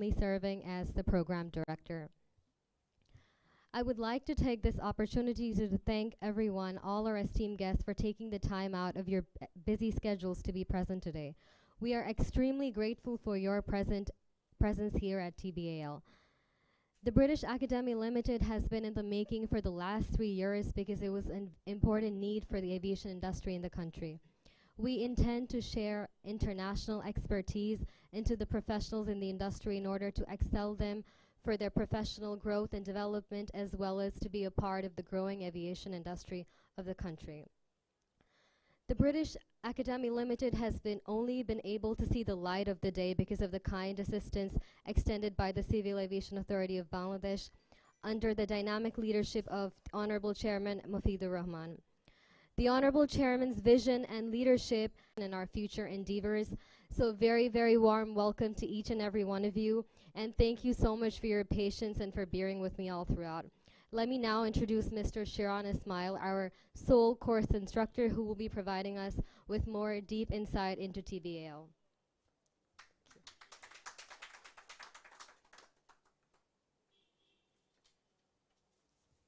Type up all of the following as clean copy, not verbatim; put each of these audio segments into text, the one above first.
serving as the program director. I would like to take this opportunity to thank everyone, all our esteemed guests, for taking the time out of your busy schedules to be present today. We are extremely grateful for your presence here at TBAL. The British Academy Limited has been in the making for the last 3 years because it was an important need for the aviation industry in the country. We intend to share international expertise into the professionals in the industry in order to excel them for their professional growth and development, as well as to be a part of the growing aviation industry of the country. The British Academy Limited has only been able to see the light of the day because of the kind assistance extended by the Civil Aviation Authority of Bangladesh under the dynamic leadership of Honorable Chairman Mufidur Rahman. The Honorable Chairman's vision and leadership in our future endeavors. So very, very warm welcome to each and every one of you. And thank you so much for your patience and for bearing with me all throughout. Let me now introduce Mr. Shiran Ismail, our sole course instructor, who will be providing us with more deep insight into TBAL.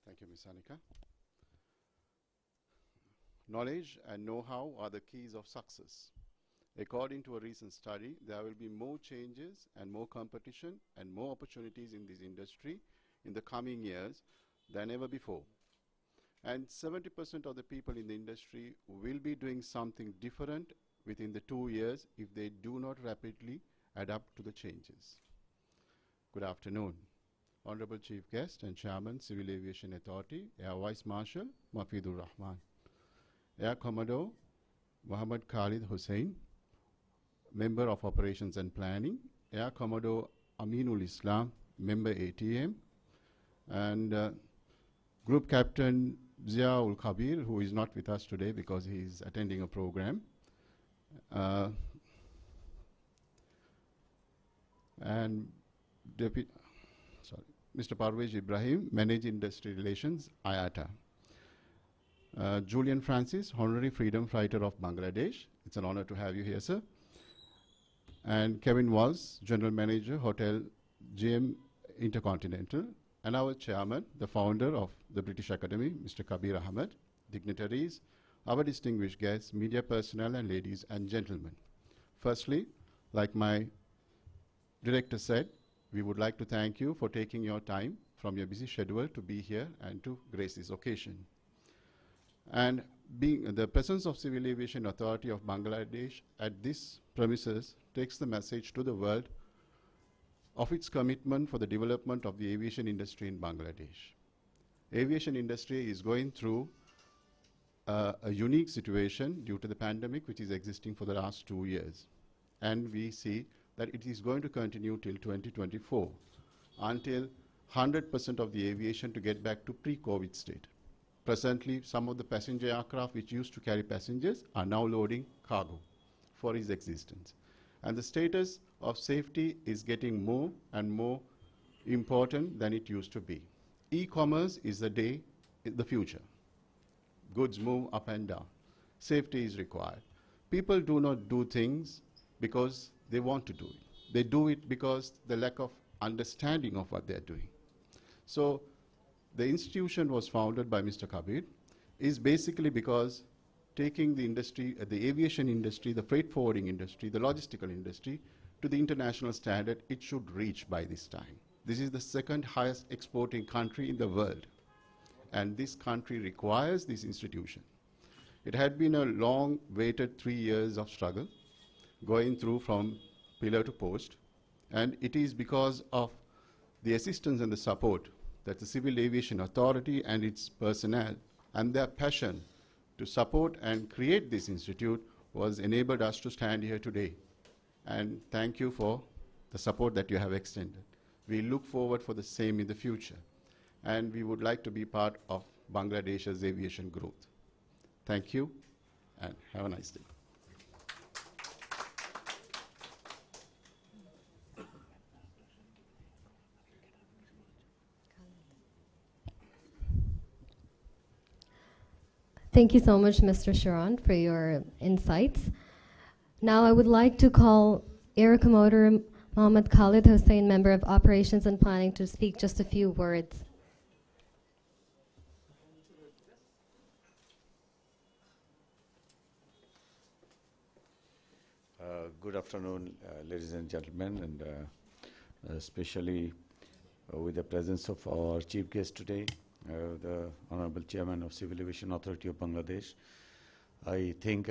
Thank you, Ms. Anika. Knowledge and know-how are the keys of success. According to a recent study, there will be more changes and more competition and more opportunities in this industry in the coming years than ever before. And 70% of the people in the industry will be doing something different within the 2 years if they do not rapidly adapt to the changes. Good afternoon. Honorable Chief Guest and Chairman, Civil Aviation Authority, Air Vice Marshal Mufidur Rahman, Air Commodore Muhammad Khalid Hussain, Member of Operations and Planning, Air Commodore Aminul Islam, Member ATM, and Group Captain Ziaul Kabir, who is not with us today because he is attending a program, and Mr. Parvez Ibrahim, Managing Industry Relations, IATA. Julian Francis, Honorary Freedom Fighter of Bangladesh. It's an honor to have you here, sir. And Kevin Walls, General Manager, Hotel GM Intercontinental. And our chairman, the founder of the British Academy, Mr. Kabir Ahmed, dignitaries, our distinguished guests, media personnel, and ladies and gentlemen. Firstly, like my director said, we would like to thank you for taking your time from your busy schedule to be here and to grace this occasion. And being the presence of Civil Aviation Authority of Bangladesh at this premises takes the message to the world of its commitment for the development of the aviation industry in Bangladesh. Aviation industry is going through a unique situation due to the pandemic which is existing for the last 2 years. And we see that it is going to continue till 2024 until 100% of the aviation to get back to pre-COVID state. Presently, some of the passenger aircraft which used to carry passengers are now loading cargo for its existence. And the status of safety is getting more and more important than it used to be. E-commerce is the future. Goods move up and down. Safety is required. People do not do things because they want to do it. They do it because the lack of understanding of what they're doing. So the institution was founded by Mr. Kabir is basically because taking the industry, the aviation industry, the freight forwarding industry, the logistical industry to the international standard, it should reach by this time. This is the second highest exporting country in the world. And this country requires this institution. It had been a long waited 3 years of struggle, going through from pillar to post. And it is because of the assistance and the support that the Civil Aviation Authority and its personnel and their passion to support and create this institute was enabled us to stand here today. And thank you for the support that you have extended. We look forward for the same in the future. And we would like to be part of Bangladesh's aviation growth. Thank you, and have a nice day. Thank you so much, Mr. Sharon, for your insights. Now I would like to call Air Commodore Mohammed Khalid Hussain, Member of Operations and Planning, to speak just a few words. Good afternoon, ladies and gentlemen, and especially with the presence of our chief guest today, the Honorable Chairman of Civil Aviation Authority of Bangladesh. I think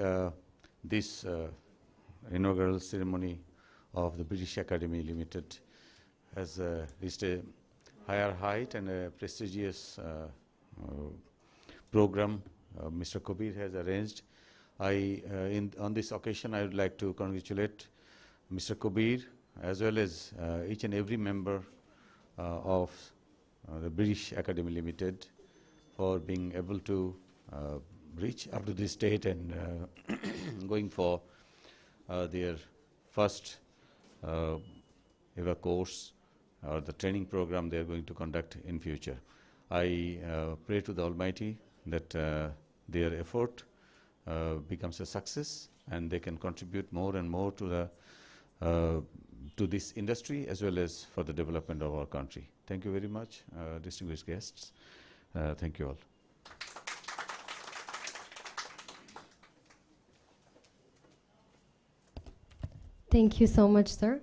this inaugural ceremony of the British Academy Limited has reached a higher height and a prestigious program Mr. Kabir has arranged. On this occasion, I would like to congratulate Mr. Kabir as well as each and every member of the British Academy Limited for being able to reach up to this date and going for their first ever course or the training program they are going to conduct in future. I pray to the Almighty that their effort becomes a success and they can contribute more and more to this industry as well as for the development of our country. Thank you very much, distinguished guests. Thank you all. Thank you so much, sir.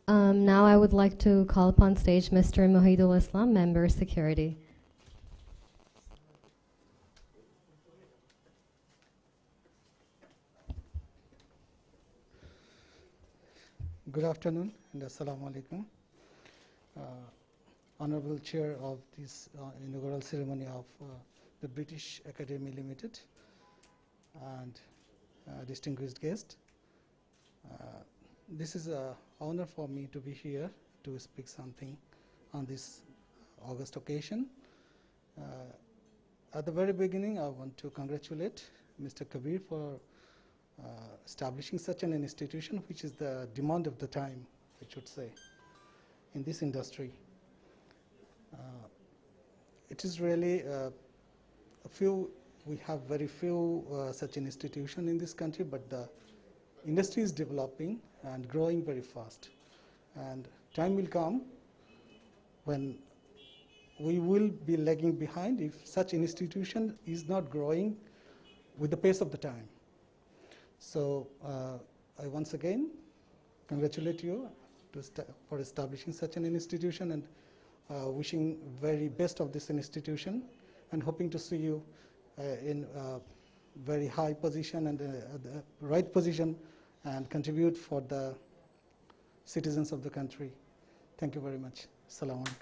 Now I would like to call upon stage Mr. Mohidul Islam, Member Security. Good afternoon and Assalamu alaikum. Honorable Chair of this inaugural ceremony of the British Academy Limited and distinguished guest. This is an honor for me to be here to speak something on this August occasion. At the very beginning, I want to congratulate Mr. Kabir for establishing such an institution, which is the demand of the time, I should say, in this industry. It is really we have very few such an institution in this country, but the industry is developing and growing very fast. And time will come when we will be lagging behind if such an institution is not growing with the pace of the time. So I once again congratulate you for establishing such an institution and wishing very best of this institution and hoping to see you in a very high position and the right position and contribute for the citizens of the country. Thank you very much. Assalamu alaikum.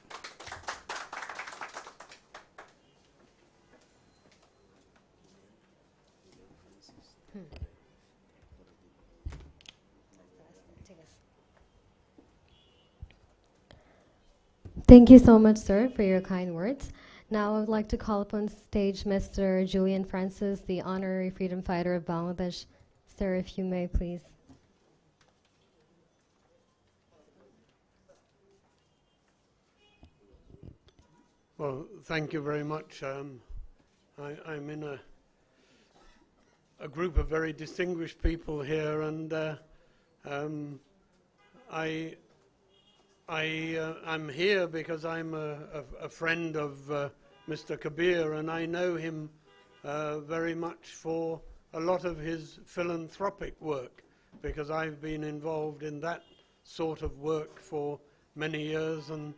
Thank you so much, sir, for your kind words. Now I would like to call upon stage Mr. Julian Francis, the Honorary Freedom Fighter of Bangladesh. Sir, if you may, please. Well, thank you very much. I'm in a group of very distinguished people here, and I'm here because I'm a friend of Mr. Kabir, and I know him very much for a lot of his philanthropic work, because I've been involved in that sort of work for many years, and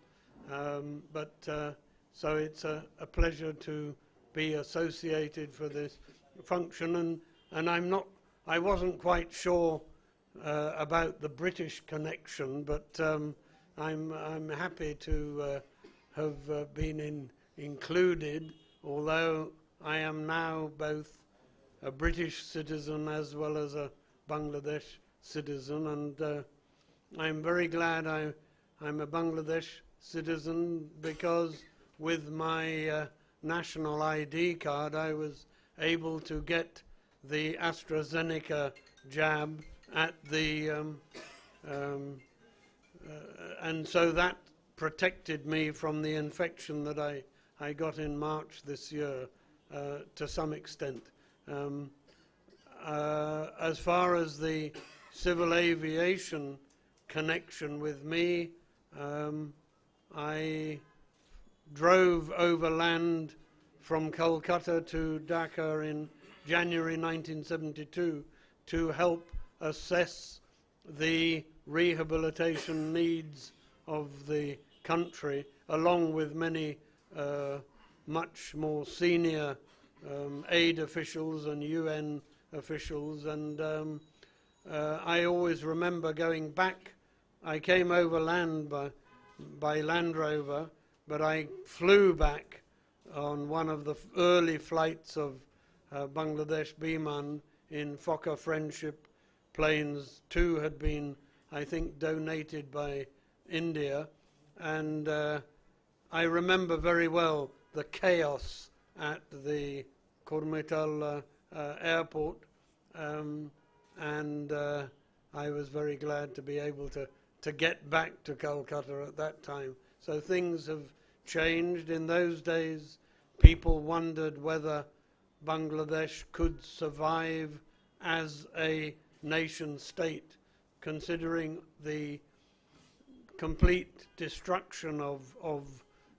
so it's a pleasure to be associated for this function, and I wasn't quite sure about the British connection, but I'm happy to have been included, although I am now both a British citizen as well as a Bangladesh citizen, and I'm very glad I'm a Bangladesh citizen, because with my national ID card I was able to get the AstraZeneca jab at the and so that protected me from the infection that I got in March this year to some extent. As far as the civil aviation connection with me. I drove overland from Calcutta to Dhaka in January 1972 to help assess the rehabilitation needs of the country, along with many much more senior aid officials and UN officials. And I always remember going back. I came overland by Land Rover, but I flew back on one of the early flights of Bangladesh Biman in Fokker Friendship planes. 2 had been, I think, donated by India, and I remember very well the chaos at the Kurmetal airport, and I was very glad to be able to get back to Calcutta at that time. So things have changed. In those days, people wondered whether Bangladesh could survive as a nation state, considering the complete destruction of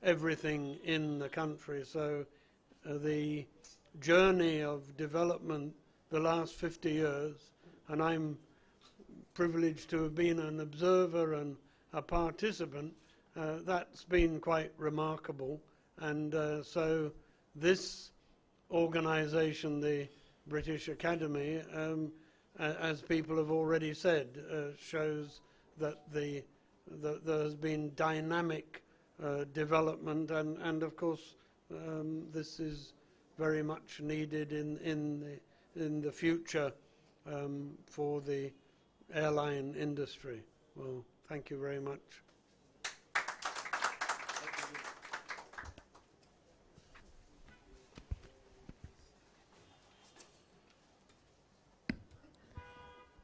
everything in the country. So the journey of development the last 50 years, and I'm privileged to have been an observer and a participant, that's been quite remarkable. And so this organization, the British Academy, as people have already said, shows that there has been dynamic development, and of course this is very much needed in the future for the airline industry. Well, thank you very much.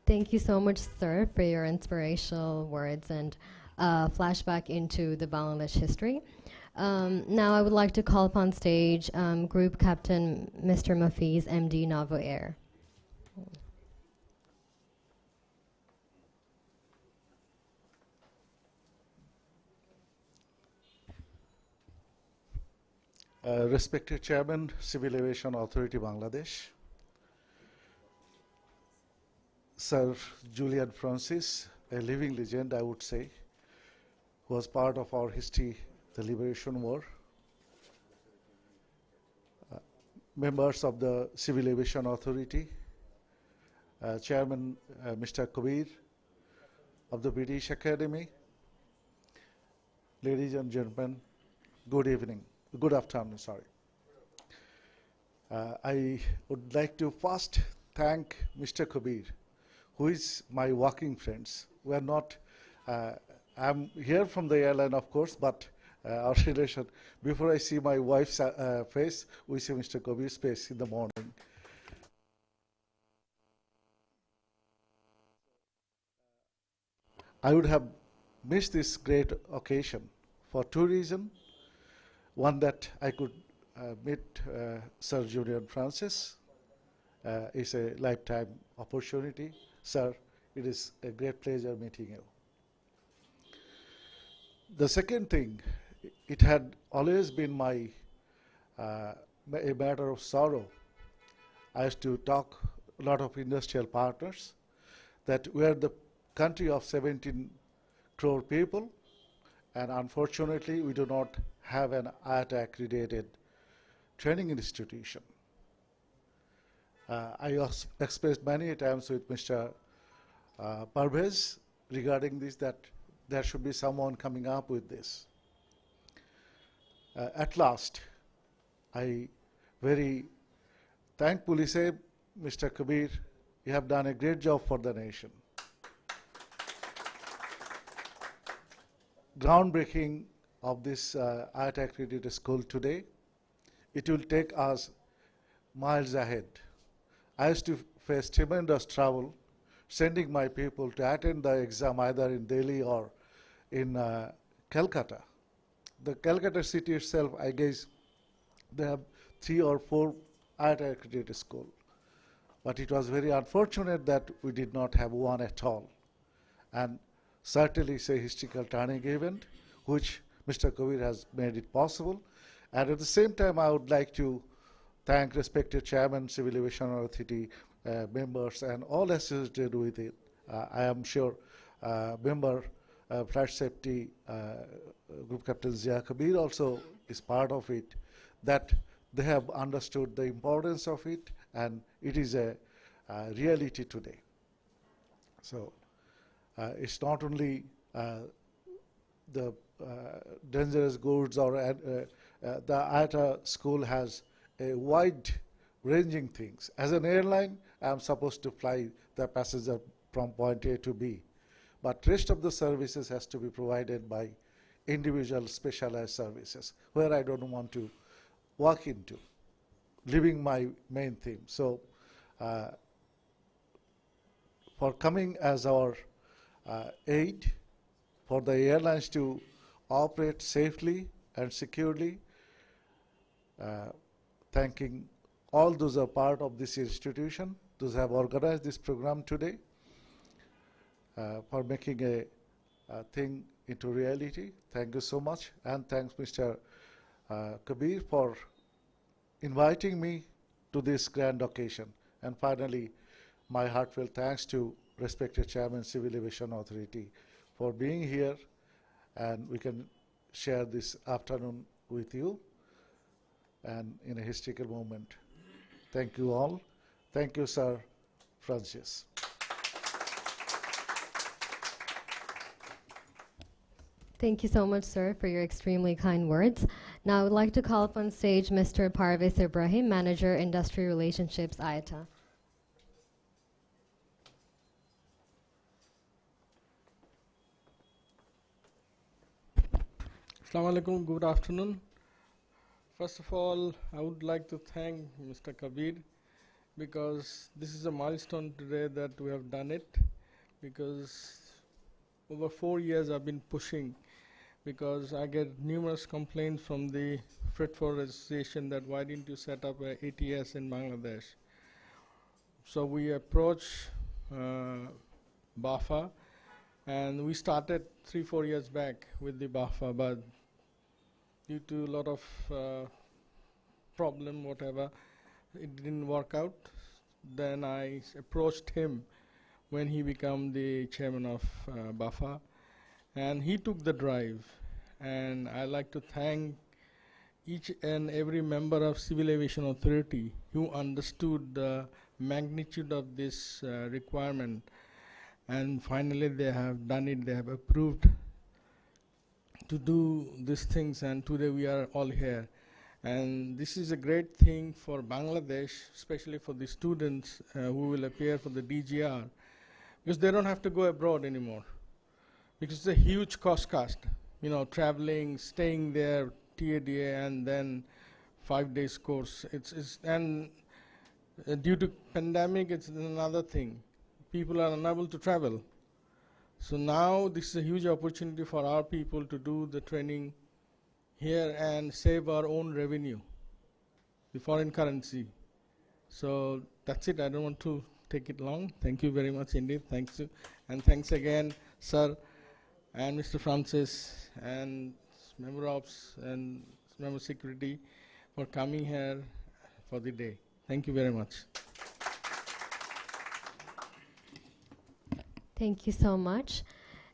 Thank you so much, sir, for your inspirational words and flashback into the Bangladesh history. Now I would like to call upon stage Group Captain Mr. Mafiz, MD Novo Air. Respected Chairman, Civil Aviation Authority Bangladesh, Sir Julian Francis, a living legend, I would say, who was part of our history, the Liberation War, members of the Civil Aviation Authority, Chairman Mr. Kabir of the British Academy, ladies and gentlemen, good evening. Good afternoon, sorry. I would like to first thank Mr. Kabir, who is my working friends. We are not, I'm here from the airline, of course, but our relation, before I see my wife's face, we see Mr. Kabir's face in the morning. I would have missed this great occasion for 2 reasons. One, that I could meet Sir Julian Francis. It's a lifetime opportunity. Sir, it is a great pleasure meeting you. The second thing, it had always been a matter of sorrow. I used to talk a lot of industrial partners that we are the country of 17 crore people, and unfortunately we do not have an IATA accredited training institution. I expressed many times with Mr. Parvez regarding this, that there should be someone coming up with this. At last, I very thankfully say, Mr. Kabir, you have done a great job for the nation. Groundbreaking of this IATA accredited school today, it will take us miles ahead. I used to face tremendous trouble sending my people to attend the exam either in Delhi or in Calcutta. The Calcutta city itself, I guess, they have 3 or 4 IATA accredited schools. But it was very unfortunate that we did not have one at all. And certainly it's a historical turning event, which Mr. Kabir has made it possible. And at the same time, I would like to thank respected Chairman, Civil Aviation Authority members and all associated with it. I am sure member Flight Safety Group Captain Zia Kabir also is part of it, that they have understood the importance of it, and it is a reality today. So it's not only the dangerous goods, or the IATA school has a wide ranging things. As an airline, I am supposed to fly the passenger from point A to B, but rest of the services has to be provided by individual specialized services, where I don't want to walk into, leaving my main theme. So for coming as our aid for the airlines to operate safely and securely, thanking all those who are part of this institution, those who have organized this program today, for making a thing into reality. Thank you so much, and thanks Mr. Kabir for inviting me to this grand occasion. And finally, my heartfelt thanks to respected Chairman, Civil Aviation Authority, for being here, and we can share this afternoon with you and in a historical moment. Thank you all. Thank you, Sir Francis. Thank you so much, sir, for your extremely kind words. Now I would like to call up on stage Mr. Parvez Ibrahim, Manager, Industry Relationships, IATA. Assalamu alaikum, good afternoon. First of all, I would like to thank Mr. Kabir, because this is a milestone today that we have done it, because over 4 years I've been pushing, because I get numerous complaints from the Freight Forward Association that why didn't you set up a ATS in Bangladesh. So we approached BAFA, and we started 3-4 years back with the BAFA, but due to a lot of problem, whatever, it didn't work out. Then I approached him when he became the chairman of BAFA, and he took the drive. And I like to thank each and every member of Civil Aviation Authority who understood the magnitude of this requirement. And finally they have done it, they have approved to do these things, and today we are all here. And this is a great thing for Bangladesh, especially for the students who will appear for the DGR, because they don't have to go abroad anymore, because it's a huge cost, you know, traveling, staying there, TADA, and then 5 days course. And due to pandemic, it's another thing. People are unable to travel. So now this is a huge opportunity for our people to do the training here and save our own revenue, the foreign currency. So that's it. I don't want to take it long. Thank you very much indeed. Thanks you. And thanks again, sir, and Mr. Francis, and member ops and member security for coming here for the day. Thank you very much. Thank you so much.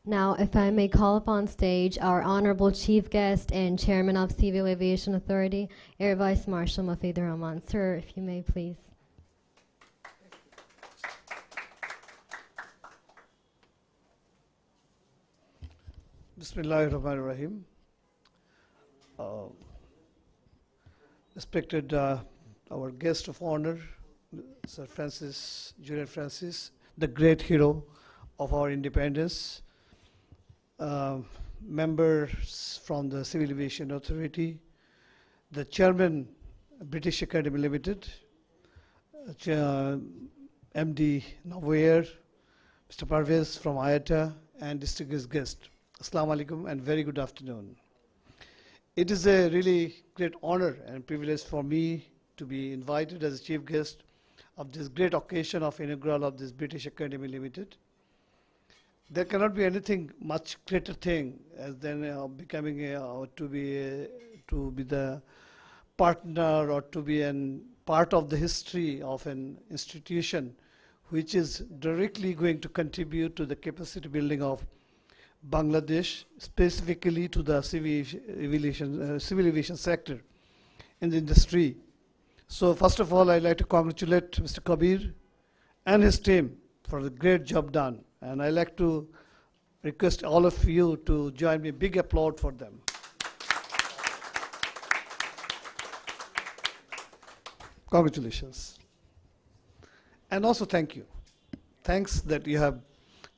Now, if I may call upon stage our Honorable Chief Guest and Chairman of Civil Aviation Authority, Air Vice Marshal Mafidur Rahman. Sir, if you may, please. Bismillahirrahmanirrahim. Respected our guest of honor, Sir Francis, Junior Francis, the great hero of our independence, members from the Civil Aviation Authority, the Chairman, British Academy Limited, MD Novair, Mr. Parvez from IATA, and distinguished guest. Assalamu alaikum and very good afternoon. It is a really great honor and privilege for me to be invited as a chief guest of this great occasion of inaugural of this British Academy Limited. there cannot be anything much greater thing as than becoming to be the partner or to be an part of the history of an institution which is directly going to contribute to the capacity building of Bangladesh, specifically to the civil aviation sector in the industry. So first of all, I'd like to congratulate Mr. Kabir and his team for the great job done. And I'd like to request all of you to join me. Big applaud for them. Congratulations. And also thank you. Thanks that you have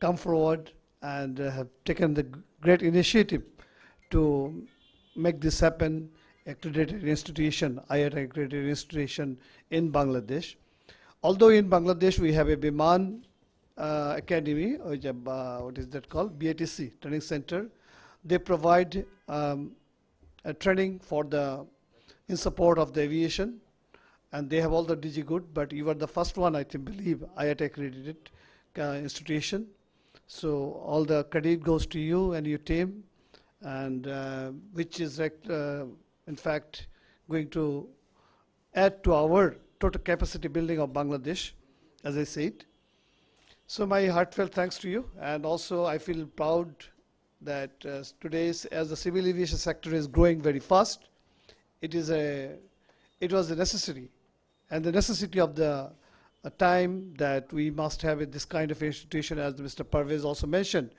come forward and have taken the great initiative to make this happen, accredited institution, IATA accredited institution in Bangladesh. Although in Bangladesh we have a Biman Academy, which what is that called? BATC, Training Center. They provide a training for in support of the aviation, and they have all the DG good, but you are the first one, I think, believe, IATA accredited institution. So all the credit goes to you and your team, and which is in fact going to add to our total capacity building of Bangladesh, as I said. So my heartfelt thanks to you, and also I feel proud that today, as the civil aviation sector is growing very fast, it was a necessity, and the necessity of the time that we must have this kind of institution, as Mr. Parvez also mentioned.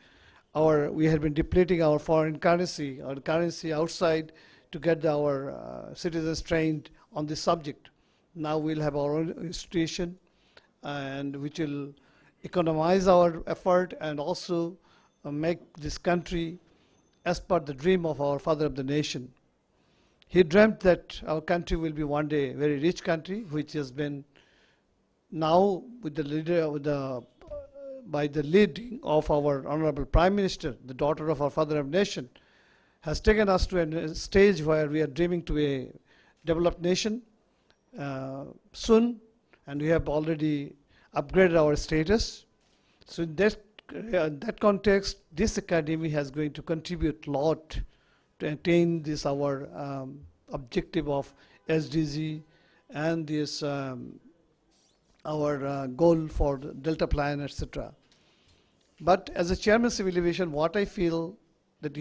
We had been depleting our foreign currency, or currency outside, to get our citizens trained on this subject. Now we'll have our own institution, and which will economize our effort and also make this country as per the dream of our father of the nation. He dreamt that our country will be one day a very rich country, which has been now with the leader, by the leading of our Honorable Prime Minister, the daughter of our father of the nation, has taken us to a stage where we are dreaming to a developed nation soon, and we have already upgraded our status. So in that context, this academy is going to contribute a lot to attain this our objective of SDG and this our goal for the Delta Plan, etc. But as a chairman of civil aviation, what I feel that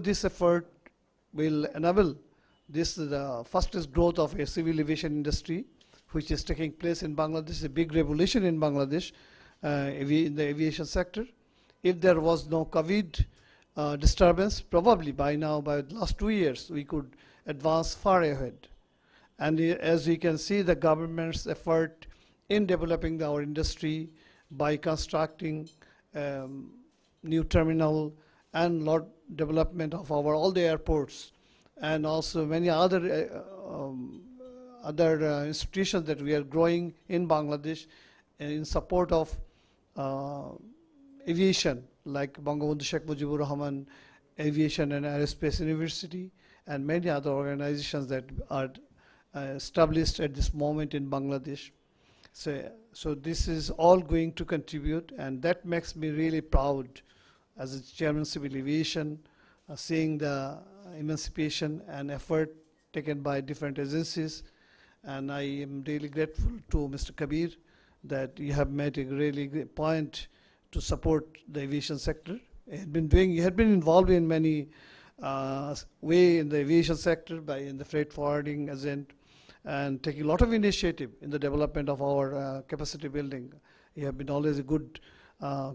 this effort will enable the fastest growth of a civil aviation industry, which is taking place in Bangladesh, a big revolution in Bangladesh in the aviation sector. If there was no COVID disturbance, probably by now, by the last 2 years, we could advance far ahead. And as we can see, the government's effort in developing our industry by constructing new terminal and lot development of all the airports, and also many other institutions that we are growing in Bangladesh in support of aviation, like Bangabandhu Sheikh Mujibur Rahman Aviation and Aerospace University, and many other organizations that are established at this moment in Bangladesh. So this is all going to contribute, and that makes me really proud as a chairman of civil aviation, seeing the emancipation and effort taken by different agencies. And I am really grateful to Mr. Kabir that you have made a really great point to support the aviation sector. He had been involved in many way in the aviation sector in the freight forwarding agent, and taking a lot of initiative in the development of our capacity building. He has been always a good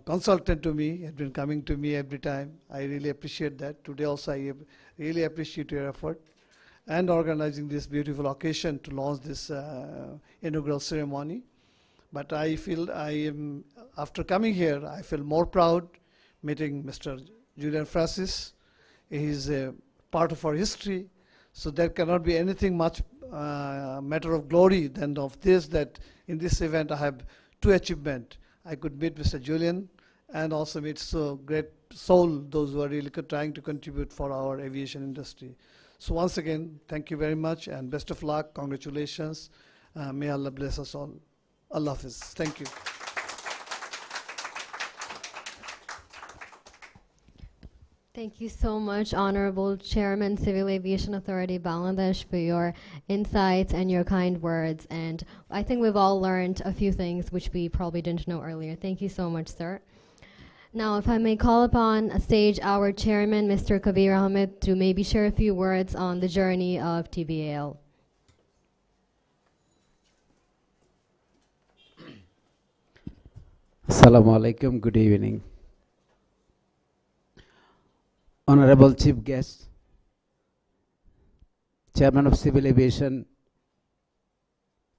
consultant to me. He has been coming to me every time. I really appreciate that. Today also I really appreciate your effort and organizing this beautiful occasion to launch this inaugural ceremony. But I feel after coming here, I feel more proud meeting Mr. Julian Francis. He is a part of our history, so there cannot be anything much matter of glory than of this, that in this event I have two achievements. I could meet Mr. Julian and also meet so great soul, those who are really trying to contribute for our aviation industry. So once again, thank you very much and best of luck, congratulations. May Allah bless us all. Allah Hafiz. Thank you. Thank you so much, Honorable Chairman, Civil Aviation Authority Bangladesh, for your insights and your kind words. And I think we've all learned a few things which we probably didn't know earlier. Thank you so much, sir. Now, if I may call upon a stage our chairman, Mr. Kabir Ahmed, to maybe share a few words on the journey of TBAL. Assalamu alaikum, good evening. Honorable Chief Guest, Chairman of Civil Aviation,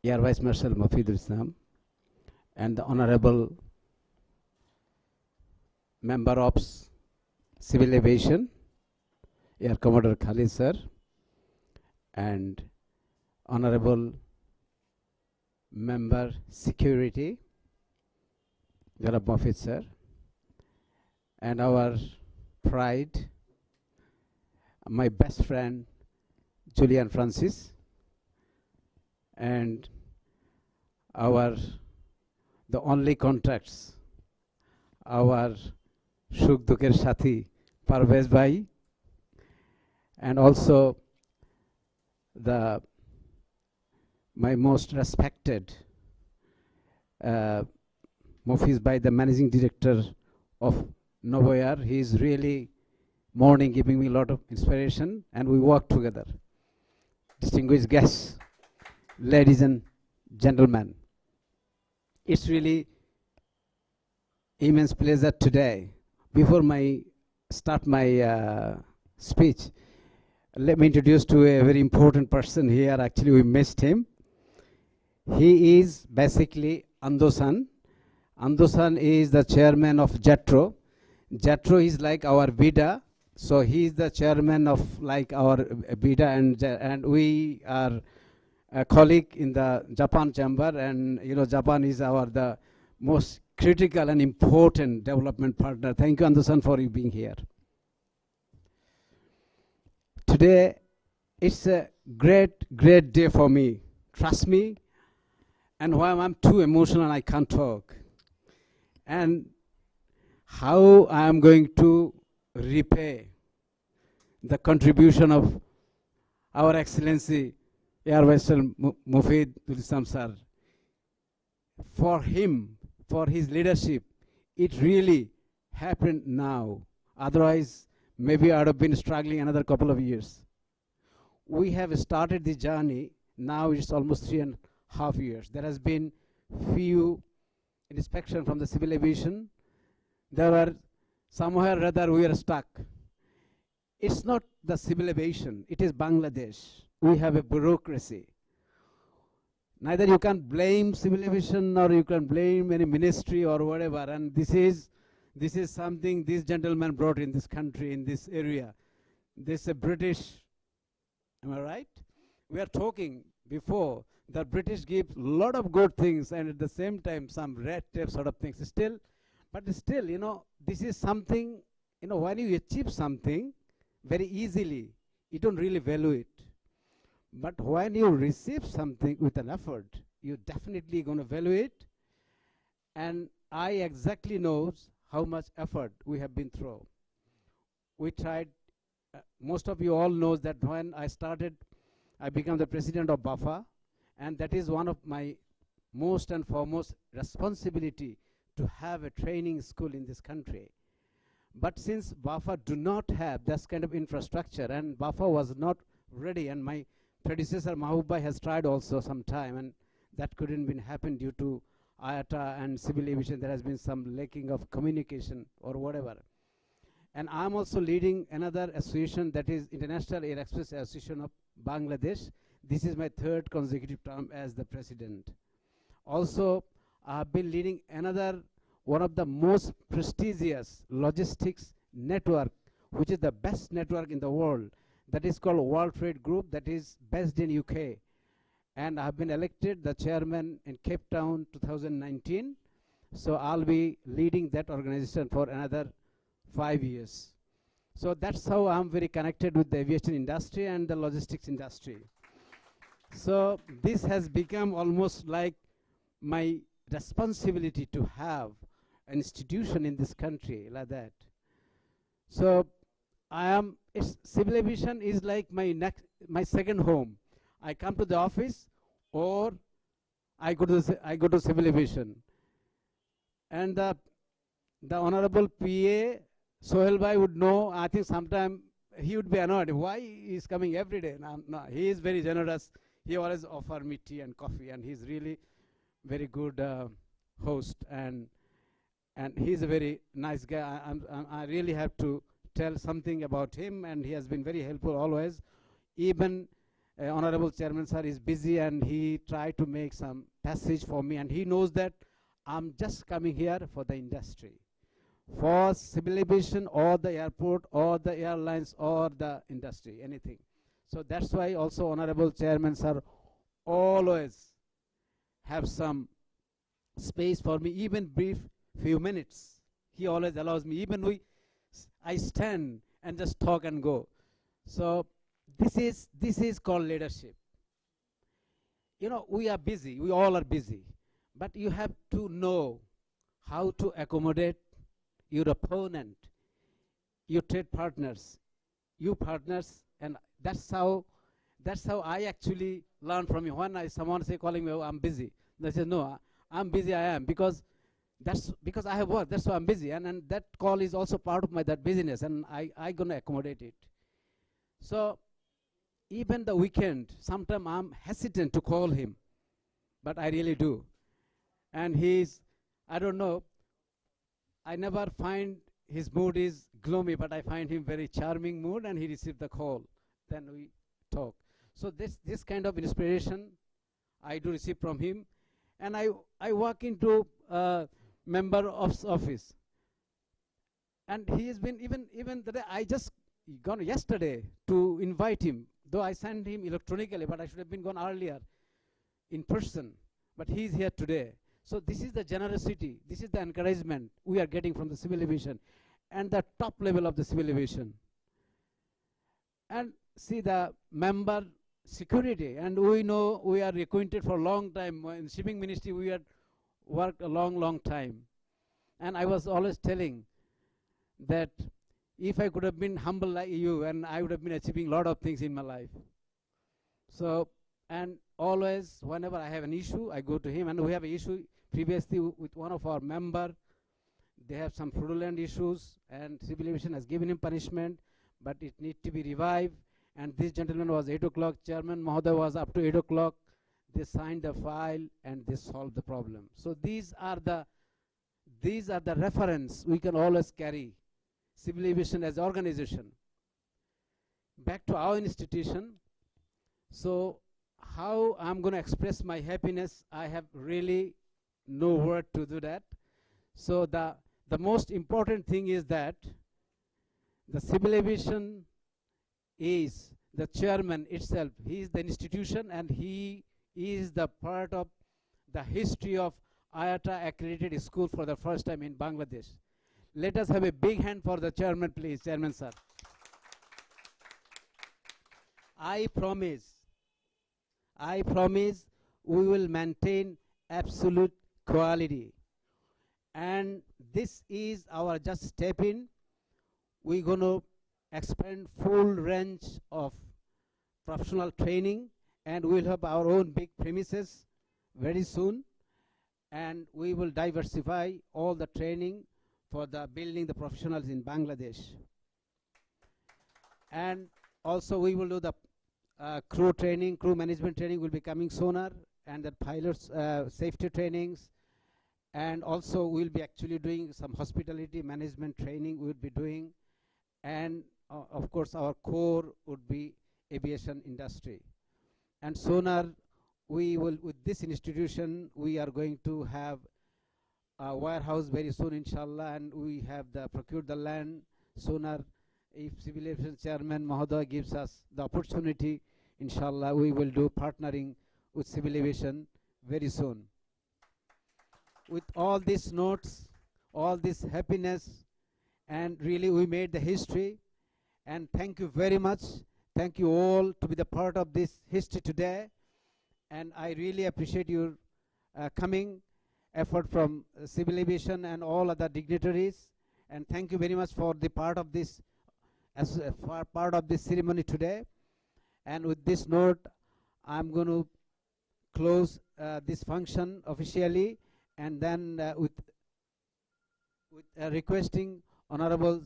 Air Vice Marshal Mufidul Islam, and the Honorable Member of Civil Aviation, Air Commodore Khalid sir, and Honorable Member Security, Janab Mufid sir, and our pride, my best friend Julian Francis, and the only contacts, our Shuk Duker Sathi Parvez Bhai, and also my most respected Mufis Bhai, the Managing Director of Novoyar. He is really morning giving me a lot of inspiration, and we work together. Distinguished guests, ladies and gentlemen, it's really immense pleasure today. Before start my speech, let me introduce to a very important person here. Actually, we missed him. He is basically Andosan. Andosan is the chairman of JETRO. JETRO is like our VIDA. So he is the chairman of like our VIDA, and we are a colleague in the Japan chamber, and you know Japan is the most critical and important development partner. Thank you, Andosan, for you being here. Today, it's a great day for me. Trust me. And while I'm too emotional, I can't talk. And how I am going to repay the contribution of our Excellency Air Vice Mufid Islam sir. For him, for his leadership, it really happened now. Otherwise, maybe I would have been struggling another couple of years. We have started the journey. Now it's almost 3.5 years. There has been few inspection from the civil aviation. There were somewhere or other we are stuck. It's not the civil aviation, it is Bangladesh. We have a bureaucracy. Neither you can blame civil aviation nor you can blame any ministry or whatever. And this is something this gentleman brought in this country, in this area. This is a British, am I right? We are talking before, the British give a lot of good things and at the same time some red tape sort of things. But still, you know, this is something, you know, when you achieve something very easily, you don't really value it. But when you receive something with an effort, you definitely going to value it. And I exactly knows how much effort we have been through. We tried, most of you all knows that when I started, I became the president of BAFA, and that is one of my most and foremost responsibility to have a training school in this country. But since BAFA do not have this kind of infrastructure, and BAFA was not ready, and my predecessor Mahbub Bhai has tried also some time, and that couldn't been happen due to IATA and civil aviation. There has been some lacking of communication or whatever. And I'm also leading another association, that is International Air Express Association of Bangladesh. This is my 3rd consecutive term as the president. Also, I have been leading another one of the most prestigious logistics network, which is the best network in the world. That is called World Trade Group, that is based in UK. And I have been elected the chairman in Cape Town 2019. So I'll be leading that organization for another 5 years. So that's how I'm very connected with the aviation industry and the logistics industry. So this has become almost like my responsibility to have an institution in this country like that. So Civil aviation is like my second home. I come to the office or I go to civil aviation. And the Honorable PA, Sohel Bhai would know, I think sometime he would be annoyed. Why he is coming every day? No, he is very generous. He always offers me tea and coffee, and he's really very good host, and he's a very nice guy. I really have to tell something about him, and he has been very helpful always. Even Honorable Chairman Sir is busy, and he tried to make some passage for me, and he knows that I'm just coming here for the industry, for civil aviation or the airport or the airlines or the industry, anything. So that's why also Honorable Chairman Sir always have some space for me, even brief few minutes. He always allows me, even I stand and just talk and go. So this is called leadership. You know, we are busy, we all are busy, but you have to know how to accommodate your opponent, your trade partners, you partners, and that's how I actually learn from you. When someone say calling me, oh, I'm busy, they say no, I'm busy. I am because I have work. That's why I'm busy, and that call is also part of my that business, and I gonna accommodate it. So even the weekend, sometimes I'm hesitant to call him, but I really do. And I don't know, I never find his mood is gloomy, but I find him very charming mood, and he received the call. Then we talk. So this kind of inspiration I do receive from him. And I walk into a member of office, and he has been even the day I just gone yesterday to invite him, though I sent him electronically, but I should have been gone earlier in person. But he's here today. So this is the generosity, this is the encouragement we are getting from the civil aviation and the top level of the civil aviation. And see the member security, and we know we are acquainted for a long time. In shipping ministry we had worked a long time, and I was always telling that if I could have been humble like you, and I would have been achieving a lot of things in my life. So, and always whenever I have an issue, I go to him, and we have an issue previously with one of our member. They have some fraudulent issues, and civil aviation has given him punishment, but it needs to be revived. And this gentleman was 8 o'clock, Chairman Mahoday was up to 8 o'clock. They signed the file and they solved the problem. So these are the reference we can always carry, civil aviation as an organization. Back to our institution. So how I'm going to express my happiness, I have really no word to do that. So the most important thing is that the civil aviation is the chairman itself. He is the institution, and he is the part of the history of IATA accredited school for the first time in Bangladesh. Let us have a big hand for the chairman, please, Chairman sir. I promise we will maintain absolute quality. And this is our just step in. We're going to expand full range of professional training, and we'll have our own big premises very soon, and we will diversify all the training for the building the professionals in Bangladesh. And also we will do the crew training, crew management training will be coming sooner, and the pilots safety trainings, and also we'll be actually doing some hospitality management training we'll be doing, and of course our core would be aviation industry. And sooner we will, with this institution, we are going to have a warehouse very soon, inshallah, and we have procured the land sooner. If Civil Aviation Chairman Mahoday gives us the opportunity, inshallah, we will do partnering with Civil Aviation very soon. With all these notes, all this happiness, and really we made the history, and thank you very much. Thank you all to be the part of this history today, and I really appreciate your coming effort from Civil Aviation and all other dignitaries, and thank you very much for the part of this as a part of this ceremony today. And with this note, I'm going to close this function officially, and then with requesting Honorable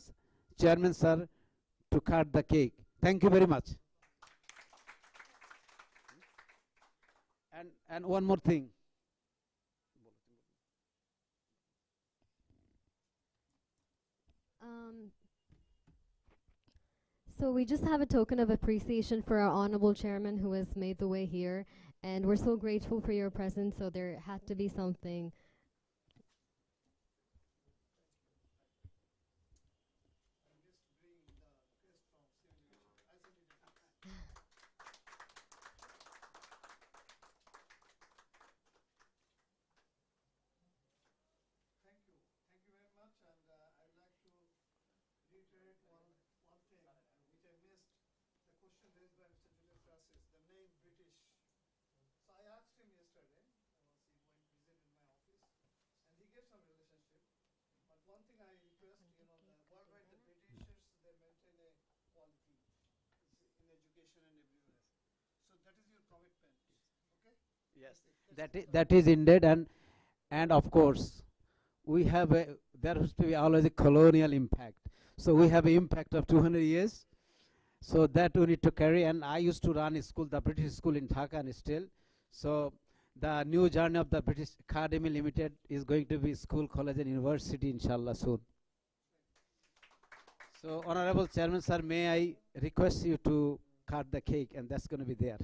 Chairman Sir to cut the cake. Thank you very much. And one more thing. So we just have a token of appreciation for our honorable chairman who has made the way here, and we're so grateful for your presence, so there had to be something. Thank you very much, and I'd like to reiterate one thing which I missed, the question raised by Mr. Julius Francis, the name British. So I asked him yesterday, once he went visited my office, and he gave some relationship. But one thing I request, worldwide the Britishers, they maintain a quality in education and everywhere. So that is your commitment, okay? Yes, that is indeed, and of course, we have there has to be always a colonial impact. So we have an impact of 200 years. So that we need to carry. And I used to run a school, the British school in Dhaka, and still. So the new journey of the British Academy Limited is going to be school, college, and university, inshallah, soon. So, Honorable Chairman Sir, may I request you to cut the cake, and that's going to be there.